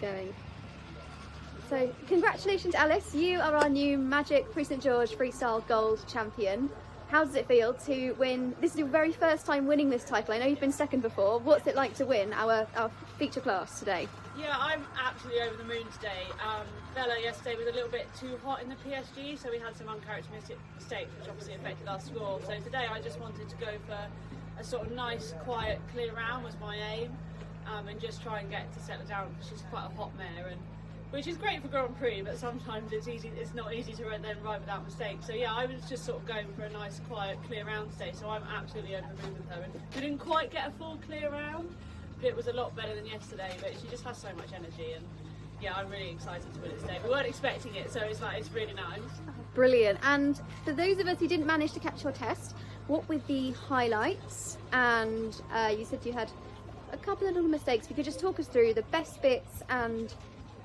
going. So congratulations, Alice. You are our new Magic Prix St George Freestyle Gold Champion. How does it feel to win? This is your very first time winning this title. I know you've been second before. What's it like to win our feature class today? Yeah, I'm absolutely over the moon today. Bella yesterday was a little bit too hot in the PSG, so we had some uncharacteristic mistakes, which obviously affected our score. So today I just wanted to go for a sort of nice, quiet, clear round was my aim, and just try and get to settle down, because she's quite a hot mare, and which is great for Grand Prix, but sometimes it's not easy to then ride without mistakes. So yeah, I was just sort of going for a nice, quiet, clear round today, so I'm absolutely over the moon with her. And we didn't quite get a full clear round, but it was a lot better than yesterday, but she just has so much energy, and yeah, I'm really excited to win it today. We weren't expecting it, so it's really nice. Brilliant. And for those of us who didn't manage to catch your test, what were the highlights? And you said you had a couple of little mistakes. If you could just talk us through the best bits and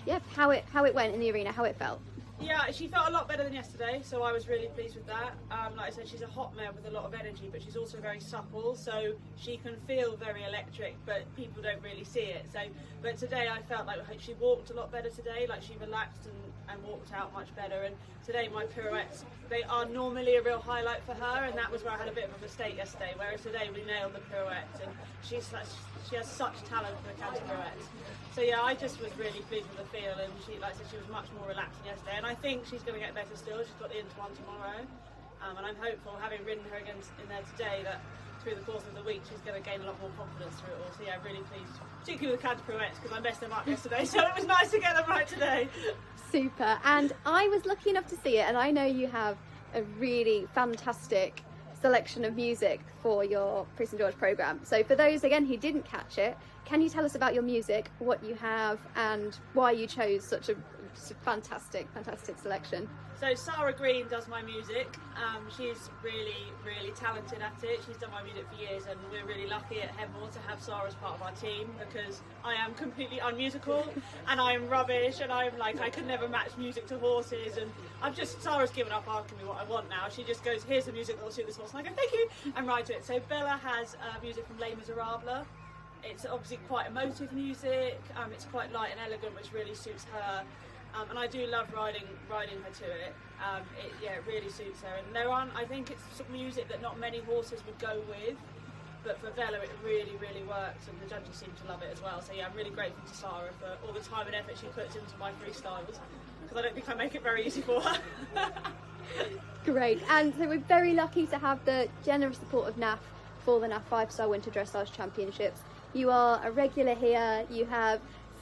yeah, how it went in the arena, how it felt. Yeah, she felt a lot better than yesterday, so I was really pleased with that. Like I said, she's a hot mare with a lot of energy, but she's also very supple, so she can feel very electric, but people don't really see it. So, but today I felt like she walked a lot better today, like she relaxed and walked out much better. And today my pirouettes, they are normally a real highlight for her, and that was where I had a bit of a mistake yesterday, whereas today we nailed the pirouettes, and she has such talent for the counter pirouettes. So yeah, I just was really pleased with the feel, and she, like I said, she was much more relaxed than yesterday, and I think she's going to get better still. She's got the Inter one tomorrow, and I'm hopeful, having ridden her again in there today, that through the course of the week she's going to gain a lot more confidence through it all. So yeah, really pleased, particularly with the counter pirouettes, because I messed them up yesterday, so it was nice to get them right today. Super. And I was lucky enough to see it, and I know you have a really fantastic selection of music for your Prix St George programme. So for those again who didn't catch it, can you tell us about your music, what you have, and why you chose such a fantastic selection? So Sarah Green does my music. She's really talented at it. She's done my music for years, and we're really lucky at Headmore to have Sarah as part of our team, because I am completely unmusical and I am rubbish, and I'm like, I could never match music to horses, and Sarah's given up asking me what I want now. She just goes, here's the music that will suit this horse, and I go, thank you, and write to it. So Bella has music from Les Miserables. It's obviously quite emotive music, it's quite light and elegant, which really suits her, and I do love riding her to it. It really suits her, and I think it's sort of music that not many horses would go with, but for Bella it really works, and the judges seem to love it as well. So yeah, I'm really grateful to Sarah for all the time and effort she puts into my freestyles, because I don't think I make it very easy for her. Great. And so we're very lucky to have the generous support of NAF for the NAF 5-Star Winter Dressage Championships. You are a regular here, you have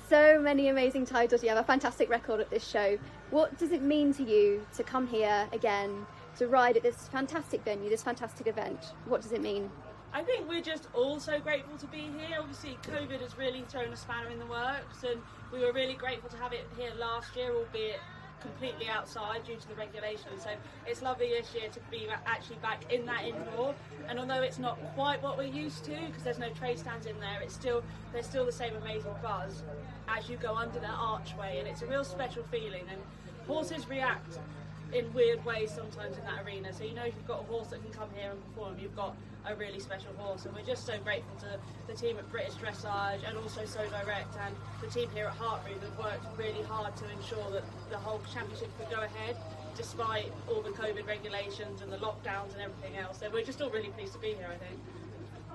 so many amazing titles, you have a fantastic record at this show. What does it mean to you to come here again, to ride at this fantastic venue, this fantastic event? What does it mean? I think we're just all so grateful to be here. Obviously COVID has really thrown a spanner in the works, and we were really grateful to have it here last year, albeit completely outside due to the regulations. So it's lovely this year to be actually back in that indoor, and although it's not quite what we're used to, because there's no trade stands in there, there's still the same amazing buzz as you go under that archway, and it's a real special feeling, and horses react in weird ways sometimes in that arena. So you know, if you've got a horse that can come here and perform, you've got a really special horse, and we're just so grateful to the team at British Dressage and also So Direct, and the team here at Hartbury that worked really hard to ensure that the whole championship could go ahead despite all the COVID regulations and the lockdowns and everything else. So we're just all really pleased to be here, I think.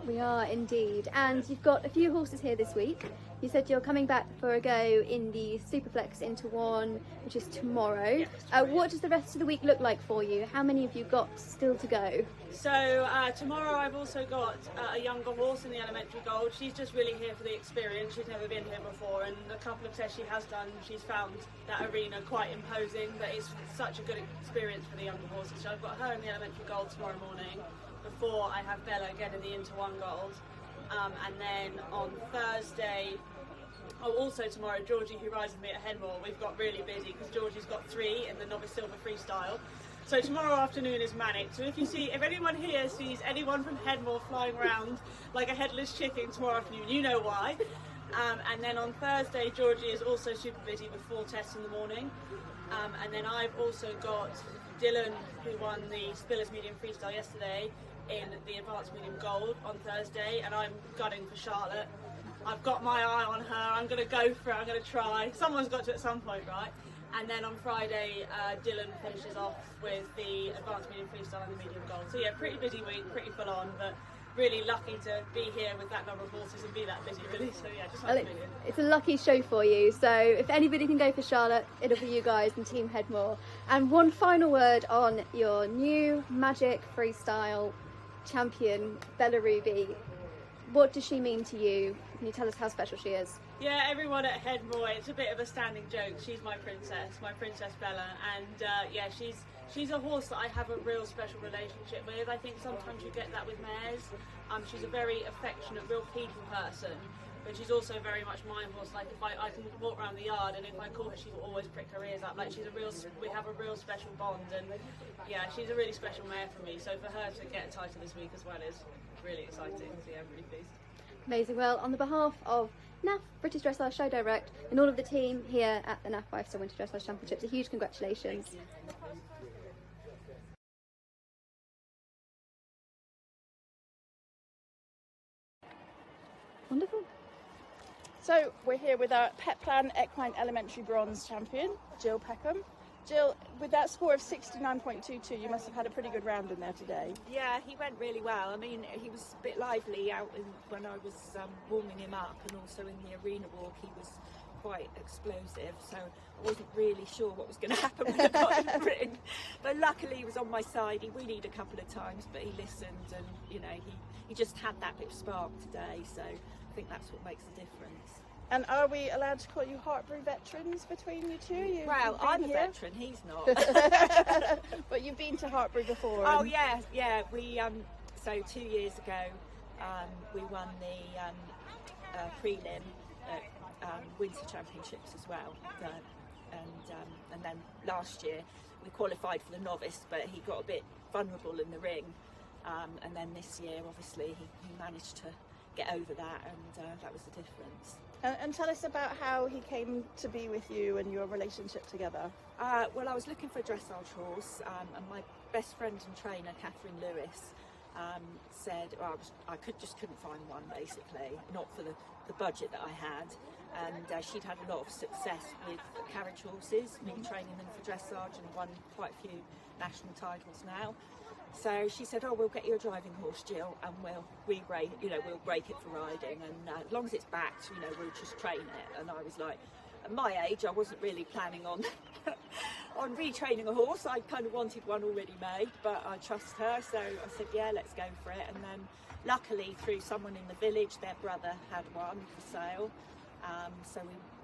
We are indeed. And you've got a few horses here this week. You said you're coming back for a go in the Superflex Inter One, which is tomorrow. Yes, what does the rest of the week look like for you? How many have you got still to go? So tomorrow I've also got a younger horse in the Elementary Gold. She's just really here for the experience. She's never been here before, and the couple of tests she has done, she's found that arena quite imposing, but it's such a good experience for the younger horses. So I've got her in the Elementary Gold tomorrow morning, before I have Bella again in the Inter One Gold. And then on Thursday, also tomorrow, Georgie, who rides with me at Headmore, we've got really busy because Georgie's got 3 in the Novice Silver Freestyle. So tomorrow afternoon is manic. So if anyone here sees anyone from Headmore flying around like a headless chicken tomorrow afternoon, you know why. And then on Thursday, Georgie is also super busy with 4 tests in the morning. And then I've also got Dylan, who won the Spillers Medium Freestyle yesterday, in the Advanced Medium Gold on Thursday, and I'm gunning for Charlotte. I've got my eye on her. I'm going to go for it. I'm going to try. Someone's got to at some point, right? And then on Friday, Dylan finishes off with the advanced medium freestyle and the medium gold. So yeah, pretty busy week, pretty full on, but really lucky to be here with that number of horses and be that busy, really. So yeah, just Well, it's a lucky show for you. So if anybody can go for Charlotte, it'll be you guys and Team Headmore. And one final word on your new Magic Freestyle champion, Bella Ruby. What does she mean to you? Can you tell us how special she is? Yeah, everyone at Headmore, it's a bit of a standing joke. She's my Princess Bella, and yeah, she's a horse that I have a real special relationship with. I think sometimes you get that with mares. She's a very affectionate, real people person, but she's also very much my horse. Like if I can walk around the yard, and if I call her, she will always prick her ears up. Like we have a real special bond, and yeah, she's a really special mare for me. So for her to get a title this week as well is really exciting. So yeah, I'm really pleased. Amazing. Well, on the behalf of NAF, British Dressage Show Direct, and all of the team here at the NAF 5-Star Winter Dressage Championships, a huge congratulations. Wonderful. So we're here with our Pet Plan Equine Elementary Bronze champion, Jill Peckham. Jill, with that score of 69.22, you must have had a pretty good round in there today. Yeah, he went really well. I mean, he was a bit lively when I was warming him up, and also in the arena walk he was quite explosive, so I wasn't really sure what was going to happen when I got in the ring. But luckily he was on my side. He wheelied a couple of times, but he listened, and you know, he just had that bit of spark today, so I think that's what makes the difference. And are we allowed to call you Hartbury veterans between you two? Well, I'm a veteran, he's not. But you've been to Hartbury before. Oh yeah. We so 2 years ago we won the prelim at Winter Championships as well, and then last year we qualified for the novice, but he got a bit vulnerable in the ring, and then this year obviously he managed to get over that, and that was the difference. And tell us about how he came to be with you and your relationship together. Well, I was looking for a dressage horse, and my best friend and trainer, Catherine Lewis, said I couldn't find one, basically, not for the budget that I had. And she'd had a lot of success with carriage horses, me training them for dressage, and won quite a few national titles now. So she said, "Oh, we'll get you a driving horse, Jill, and we'll break it for riding, and as long as it's backed, we'll just train it." And I was like, at my age, I wasn't really planning on on retraining a horse. I kind of wanted one already made, but I trust her, so I said, "Yeah, let's go for it." And then, luckily, through someone in the village, their brother had one for sale. So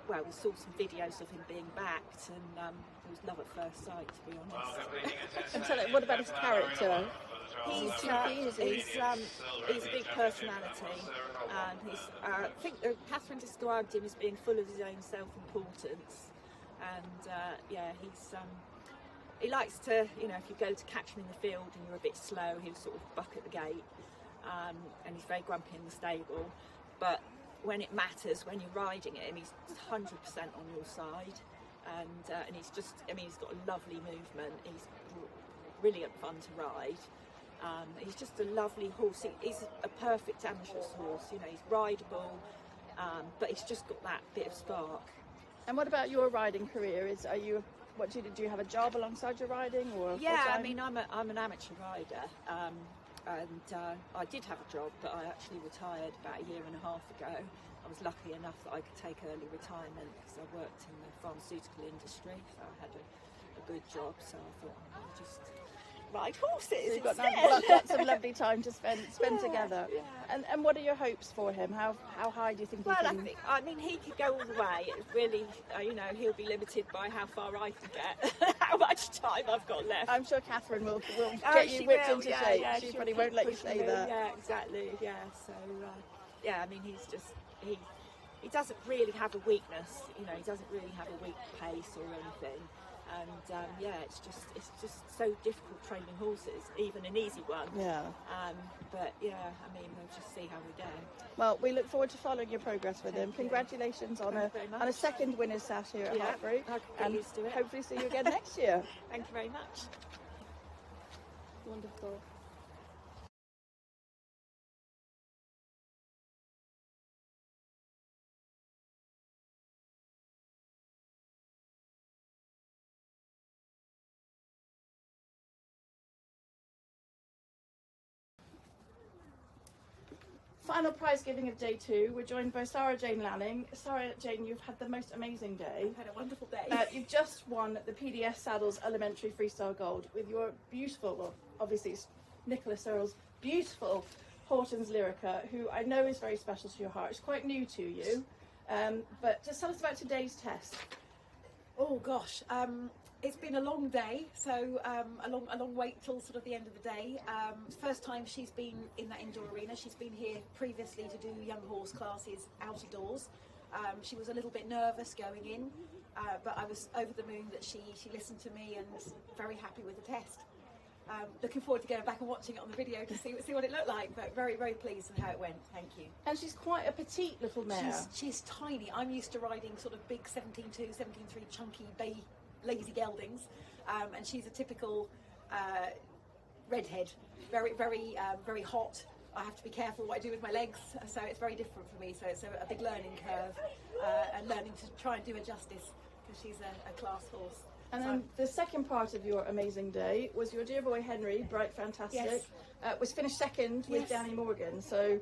we saw some videos of him being backed, and it was love at first sight, to be honest. And tell us, what about his character? He's a big personality. I think Catherine described him as being full of his own self-importance, and he likes to, if you go to catch him in the field and you're a bit slow, he'll sort of buck at the gate, and he's very grumpy in the stable. But when it matters, when you're riding him, he's 100% on your side, and he's just, he's got a lovely movement. He's brilliant fun to ride. He's just a lovely horse. He's a perfect amateur horse. He's rideable, but he's just got that bit of spark. And what about your riding career? Do you have a job alongside your riding, or Yeah, full-time? I'm an amateur rider, and I did have a job, but I actually retired about a year and a half ago. I was lucky enough that I could take early retirement because I worked in the pharmaceutical industry, so I had a good job. So I thought I'll just ride horses. So you've got instead. lots of lovely time to spend together. Yeah. And what are your hopes for him? How high do you think he can? He could go all the way. It's really, he'll be limited by how far I can get, how much time I've got left. I'm sure Catherine will get you whipped into shape. Yeah, She she'll probably keep won't let you pushing say me. that. Yeah, exactly. Yeah. So, he's just he doesn't really have a weakness. He doesn't really have a weak pace or anything. And it's just so difficult training horses, even an easy one. Yeah. But we'll just see how we go. Well, we look forward to following your progress with him. Congratulations on Thank you very much. a second winner's sash here at Hartbury. I could get used to it. Hopefully see you again next year. Thank you very much. Wonderful. final prize giving of day 2. We're joined by Sarah Jane Lanning. Sarah Jane, you've had the most amazing day. I've had a wonderful day. You've just won the PDS Saddles Elementary Freestyle Gold with your beautiful, well, obviously it's Nicola Searle's beautiful Horton's Lyrica, who I know is very special to your heart. It's quite new to you, but just tell us about today's test. Oh gosh, it's been a long day, so a long wait till sort of the end of the day. First time she's been in that indoor arena. She's been here previously to do young horse classes out of doors. She was a little bit nervous going in, but I was over the moon that she listened to me and was very happy with the test. Looking forward to going back and watching it on the video to see what it looked like, but very, very pleased with how it went. Thank you. And she's quite a petite little mare. She's tiny. I'm used to riding sort of big 17.2, 17.3 chunky bay lazy geldings, and she's a typical redhead, very, very, very hot. I have to be careful what I do with my legs, so it's very different for me. So it's a big learning curve, and learning to try and do her justice, because she's a class horse. And then the second part of your amazing day was your dear boy Henry, Bright Fantastic, Yes. Was finished second with Yes. Danny Morgan. So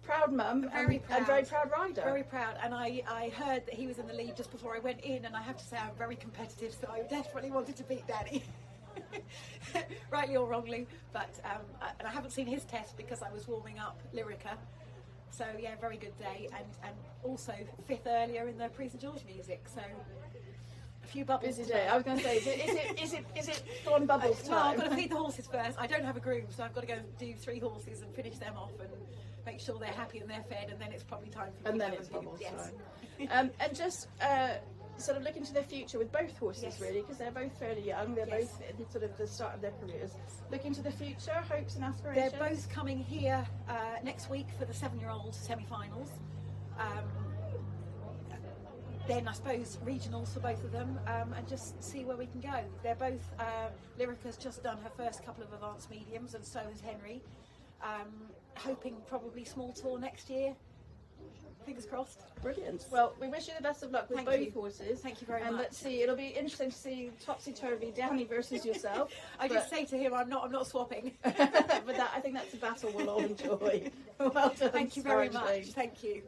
proud mum Very and very proud rider. Very proud, and I heard that he was in the lead just before I went in, and I have to say I'm very competitive, so I desperately wanted to beat Danny. Rightly or wrongly, but and I haven't seen his test because I was warming up Lyrica. So yeah, very good day, and also 5th earlier in the Prix St George music, so a few bubbles. Busy today. day. I was going to say, is it gone bubbles No, I've time? got to feed the horses first. I don't have a groom, so I've got to go and do 3 horses and finish them off and make sure they're happy and they're fed, and then it's probably time for me And to then have it's a few. bubbles Yes. time. And just sort of looking to the future with both horses, Yes. really, because they're both fairly young. They're Yes. both in sort of the start of their careers. Looking to the future, hopes and aspirations. They're both coming here next week for the 7-year-old semi-finals. Then I suppose regionals for both of them, and just see where we can go. They're both, Lyrica's just done her first couple of advanced mediums, and so has Henry. Hoping probably small tour next year. Fingers crossed. Brilliant. Well, we wish you the best of luck with Thank both you. horses. Thank you very and much. let's see, it'll be interesting to see topsy-turvy Danny versus yourself. I did say to him, I'm not swapping. but I think that's a battle we'll all enjoy. Well done. Thank you very Sarah much. Jane. Thank you.